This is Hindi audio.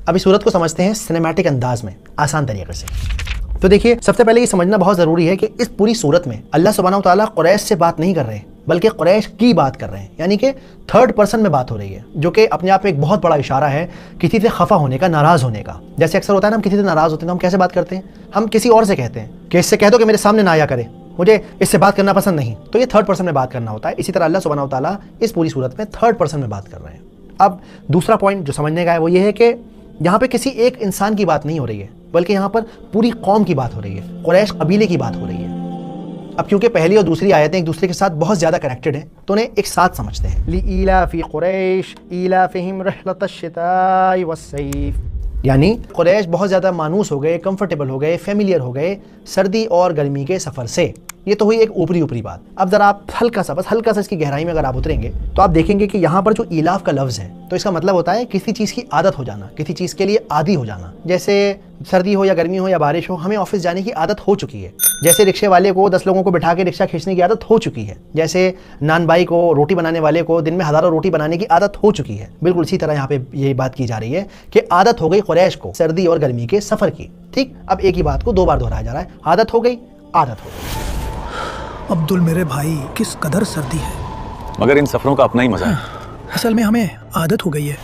अब इस सूरत को समझते हैं सिनेमैटिक अंदाज में, आसान तरीके से। तो देखिए, सबसे पहले ये समझना बहुत ज़रूरी है कि इस पूरी सूरत में अल्लाह सुब्हानहू तआला कुरैश से बात नहीं कर रहे हैं, बल्कि कुरैश की बात कर रहे हैं, यानी कि थर्ड पर्सन में बात हो रही है, जो कि अपने आप में एक बहुत बड़ा इशारा है किसी से खफा होने का, नाराज़ होने का। जैसे अक्सर होता है ना, हम किसी से नाराज़ होते हैं तो हम कैसे बात करते हैं, हम किसी और से कहते हैं कि इससे कह दो कि मेरे सामने ना आया करे, मुझे इससे बात करना पसंद नहीं। तो ये थर्ड पर्सन में बात करना होता है। इसी तरह अल्लाह सुब्हानहू तआला इस पूरी सूरत में थर्ड पर्सन में बात कर रहे हैं। अब दूसरा पॉइंट जो समझने का है वो ये है कि यहाँ पे किसी एक इंसान की बात नहीं हो रही है, बल्कि यहाँ पर पूरी कौम की बात हो रही है, कुरैश कबीले की बात हो रही है। अब क्योंकि पहली और दूसरी आयतें एक दूसरे के साथ बहुत ज़्यादा कनेक्टेड हैं, तो उन्हें एक साथ समझते हैं। लिईलाफी कुरैश ईलाफिहिम रिहलतश्शिताई वस्सैफ, यानी कुरैश बहुत ज़्यादा मानूस हो गए, कंफर्टेबल हो गए, फेमिलियर हो गए सर्दी और गर्मी के सफ़र से। ये तो हुई एक ऊपरी बात। अब ज़रा आप हल्का सा इसकी गहराई में अगर आप उतरेंगे तो आप देखेंगे कि यहाँ पर जो इलाफ का लफ्ज़ है, तो इसका मतलब होता है किसी चीज़ की आदत हो जाना, किसी चीज़ के लिए आदी हो जाना। जैसे सर्दी हो या गर्मी हो या बारिश हो, हमें ऑफिस जाने की आदत हो चुकी है। जैसे रिक्शे वाले को 10 लोगों को बिठा के रिक्शा खींचने की आदत हो चुकी है। जैसे नान बाई को, रोटी बनाने वाले को दिन में हज़ारों रोटी बनाने की आदत हो चुकी है। बिल्कुल इसी तरह यहाँ पे यही बात की जा रही है कि आदत हो गई कुरैश को सर्दी और गर्मी के सफ़र की। ठीक, अब एक ही बात को 2 बार दोहराया जा रहा है, आदत हो गई, आदत हो गई। अब्दुल मेरे भाई, किस कदर सर्दी है, मगर इन सफरों का अपना ही मजा है। असल में हमें आदत हो गई है।